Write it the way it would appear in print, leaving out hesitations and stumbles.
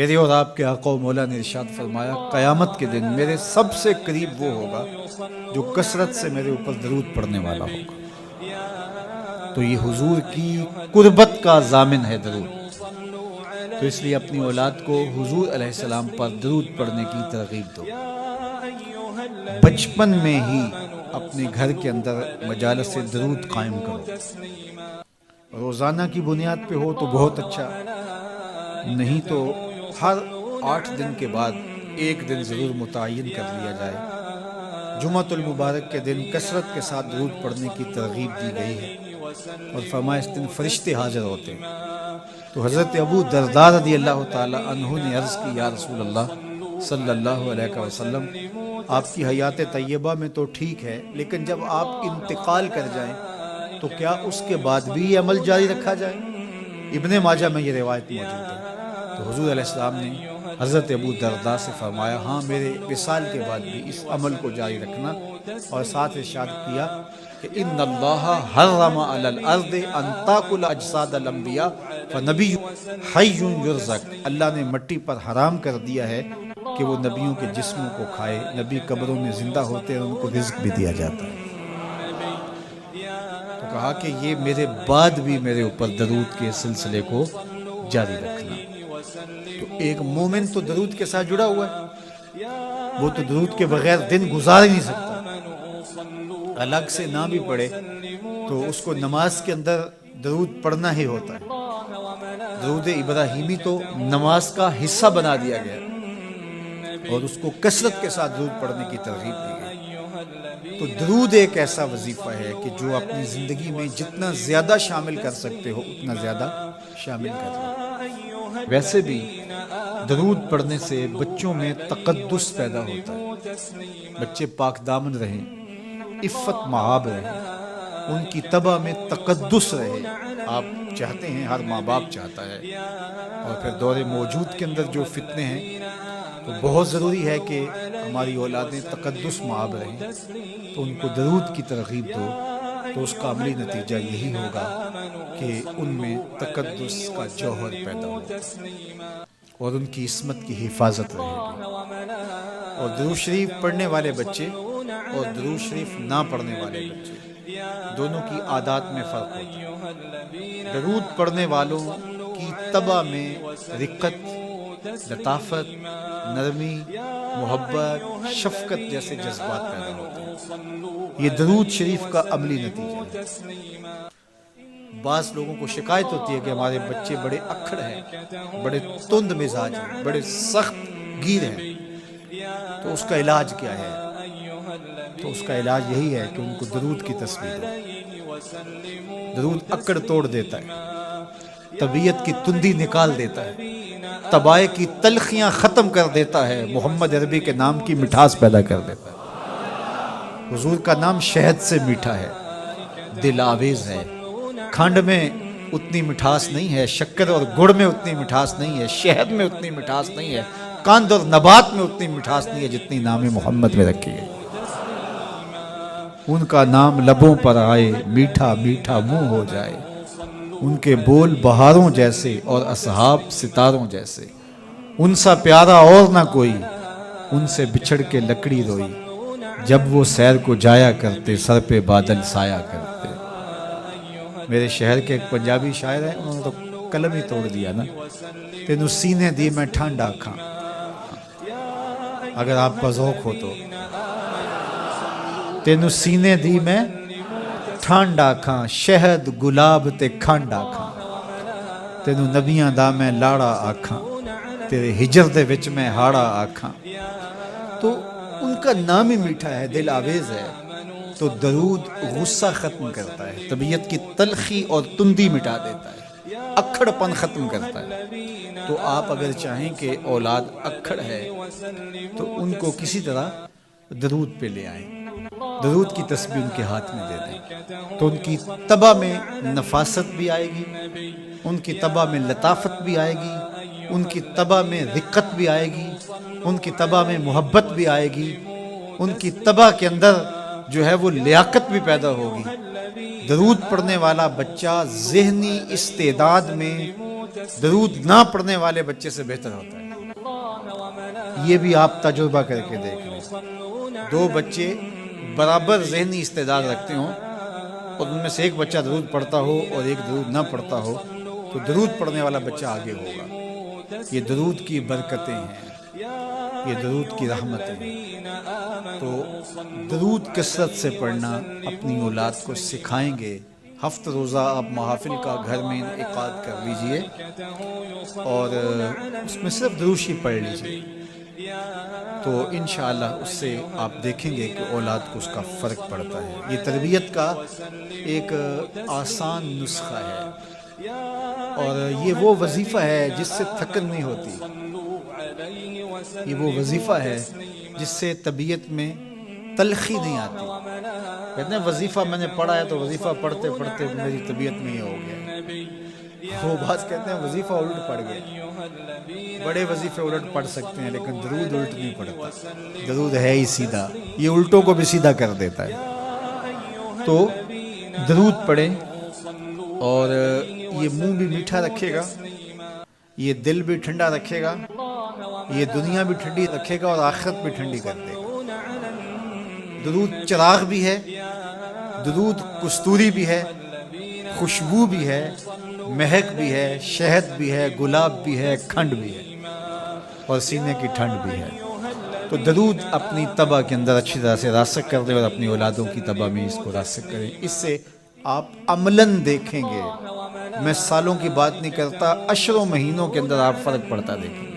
میرے اور آپ کے آقا و مولا نے ارشاد فرمایا قیامت کے دن میرے سب سے قریب وہ ہوگا جو کثرت سے میرے اوپر درود پڑھنے والا ہوگا۔ تو یہ حضور کی قربت کا ضامن ہے درود، تو اس لیے اپنی اولاد کو حضور علیہ السلام پر درود پڑھنے کی ترغیب دو۔ بچپن میں ہی اپنے گھر کے اندر مجالس درود قائم کرو، روزانہ کی بنیاد پہ ہو تو بہت اچھا، نہیں تو ہر 8 دن کے بعد ایک دن ضرور متعین کر لیا جائے۔ جمعۃ المبارک کے دن کثرت کے ساتھ درود پڑھنے کی ترغیب دی گئی ہے، اور فرمایا اس دن فرشتے حاضر ہوتے ہیں۔ تو حضرت ابو درداء رضی اللہ تعالی عنہ نے عرض کی یا رسول اللہ صلی اللہ علیہ وسلم، آپ کی حیات طیبہ میں تو ٹھیک ہے، لیکن جب آپ انتقال کر جائیں تو کیا اس کے بعد بھی یہ عمل جاری رکھا جائے؟ ابن ماجہ میں یہ روایت موجود ہے۔ تو حضور علیہ السلام نے حضرت ابو درداء سے فرمایا ہاں میرے وصال کے بعد بھی اس عمل کو جاری رکھنا، اور ساتھ ارشاد کیا کہ ان اللہ حرم علی الارض ان تاکل اجساد الانبیاء فنبی حی یرزق، اللہ نے مٹی پر حرام کر دیا ہے کہ وہ نبیوں کے جسموں کو کھائے، نبی قبروں میں زندہ ہوتے ہیں اور ان کو رزق بھی دیا جاتا ہے۔ تو کہا کہ یہ میرے بعد بھی میرے اوپر درود کے سلسلے کو جاری رکھنا۔ تو ایک مومن تو درود کے ساتھ جڑا ہوا ہے، وہ تو درود کے بغیر دن گزار ہی نہیں سکتا، الگ سے نہ بھی پڑھے تو اس کو نماز کے اندر درود پڑھنا ہی ہوتا ہے۔ درود ابراہیمی تو نماز کا حصہ بنا دیا گیا اور اس کو کثرت کے ساتھ درود پڑھنے کی ترغیب دی گئی۔ تو درود ایک ایسا وظیفہ ہے کہ جو اپنی زندگی میں جتنا زیادہ شامل کر سکتے ہو اتنا زیادہ شامل کر لو۔ ویسے بھی درود پڑھنے سے بچوں میں تقدس پیدا ہوتا ہے، بچے پاک دامن رہیں، عفت مآب رہیں، ان کی طبع میں تقدس رہے۔ آپ چاہتے ہیں، ہر ماں باپ چاہتا ہے، اور پھر دور موجود کے اندر جو فتنے ہیں تو بہت ضروری ہے کہ ہماری اولادیں تقدس مآب رہیں، تو ان کو درود کی ترغیب دو، تو اس کا عملی نتیجہ یہی ہوگا کہ ان میں تقدس کا جوہر پیدا ہوگا اور ان کی عصمت کی حفاظت رہے گی۔ اور درود شریف پڑھنے والے بچے اور درود شریف نہ پڑھنے والے بچے دونوں کی عادات میں فرق ہوتا ہے۔ درود پڑھنے والوں کی طبع میں رقت، لطافت، نرمی، محبت، شفقت جیسے جذبات پیدا ہوتے ہیں۔ یہ درود شریف کا عملی نتیجہ ہے۔ بعض لوگوں کو شکایت ہوتی ہے کہ ہمارے بچے بڑے اکھڑ ہیں، بڑے تند مزاج ہیں، بڑے سخت گیر ہیں، تو اس کا علاج کیا ہے؟ تو اس کا علاج یہی ہے کہ ان کو درود کی تسبیح دو۔ درود اکڑ توڑ دیتا ہے، طبیعت کی تندی نکال دیتا ہے، طبائع کی تلخیاں ختم کر دیتا ہے، محمد عربی کے نام کی مٹھاس پیدا کر دیتا ہے۔ حضور کا نام شہد سے میٹھا ہے، دل آویز ہے، کھنڈ میں اتنی مٹھاس نہیں ہے، شکر اور گڑ میں اتنی مٹھاس نہیں ہے، شہد میں اتنی مٹھاس نہیں ہے، قند اور نبات میں اتنی مٹھاس نہیں ہے جتنی نام محمد میں رکھی ہے۔ ان کا نام لبوں پر آئے، میٹھا میٹھا منہ ہو جائے، ان کے بول بہاروں جیسے اور اصحاب ستاروں جیسے، ان سا پیارا اور نہ کوئی، ان سے بچھڑ کے لکڑی روئی، جب وہ سیر کو جایا کرتے سر پہ بادل سایا کرتے۔ میرے شہر کے ایک پنجابی شاعر ہیں، انہوں نے تو قلم ہی توڑ دیا نا، تینوں سینے دی میں ٹھنڈ آکھاں، اگر آپ کا ذوق ہو تو، تینوں سینے دی میں ٹھنڈ آکھاں، شہد گلاب تے کھنڈ آکھاں، تینوں نبیاں دا میں لاڑا آکھاں، تیرے ہجر دے وچ میں ہاڑا آکھاں۔ تو ان کا نام ہی میٹھا ہے، دل آویز ہے۔ تو درود غصہ ختم کرتا ہے، طبیعت کی تلخی اور تندی مٹا دیتا ہے، اکھڑ پن ختم کرتا ہے۔ تو آپ اگر چاہیں کہ اولاد اکھڑ ہے تو ان کو کسی طرح درود پہ لے آئیں، درود کی تسبیح ان کے ہاتھ میں دے دیں، تو ان کی طبع میں نفاست بھی آئے گی، ان کی طبع میں لطافت بھی آئے گی، ان کی طبع میں رقت بھی آئے گی، ان کی طبع میں محبت بھی آئے گی، ان کی طبع کے اندر جو ہے وہ لیاقت بھی پیدا ہوگی۔ درود پڑھنے والا بچہ ذہنی استعداد میں درود نہ پڑھنے والے بچے سے بہتر ہوتا ہے۔ یہ بھی آپ تجربہ کر کے دیکھ لیں. 2 بچے برابر ذہنی استعداد رکھتے ہوں اور ان میں سے ایک بچہ درود پڑھتا ہو اور ایک درود نہ پڑھتا ہو تو درود پڑھنے والا بچہ آگے ہوگا. یہ درود کی برکتیں ہیں, یہ درود کی رحمتیں ہیں. تو درود کثرت سے پڑھنا اپنی اولاد کو سکھائیں گے. ہفتہ روزہ آپ محافل کا گھر میں انعقاد کر لیجئے اور اس میں صرف دروشی پڑھ لیجئے, تو انشاءاللہ اس سے آپ دیکھیں گے کہ اولاد کو اس کا فرق پڑتا ہے. یہ تربیت کا ایک آسان نسخہ ہے اور یہ وہ وظیفہ ہے جس سے تھکن نہیں ہوتی. یہ وہ وظیفہ ہے جس سے طبیعت میں تلخی نہیں آتی. کہتے ہیں وظیفہ میں نے پڑھا ہے تو وظیفہ پڑھتے پڑھتے میری طبیعت میں یہ ہو گیا. وہ بات کہتے ہیں وظیفہ الٹ پڑ گیا. بڑے وظیفے الٹ پڑھ سکتے ہیں لیکن درود الٹ نہیں پڑھتا. درود ہے ہی سیدھا, یہ الٹوں کو بھی سیدھا کر دیتا ہے. تو درود پڑھیں اور یہ منہ بھی میٹھا رکھے گا, یہ دل بھی ٹھنڈا رکھے گا, یہ دنیا بھی ٹھنڈی رکھے گا اور آخرت بھی ٹھنڈی کر دے گا. درود چراغ بھی ہے, درود کستوری بھی ہے, خوشبو بھی ہے, مہک بھی ہے, شہد بھی ہے, گلاب بھی ہے, کھنڈ بھی ہے اور سینے کی ٹھنڈ بھی ہے. تو درود اپنی طبع کے اندر اچھی طرح سے راسخ کر دیں اور اپنی اولادوں کی طبع میں اس کو راسخ کریں. اس سے آپ عملاً دیکھیں گے, میں سالوں کی بات نہیں کرتا, اشروں مہینوں کے اندر آپ فرق پڑتا دیکھیں گے.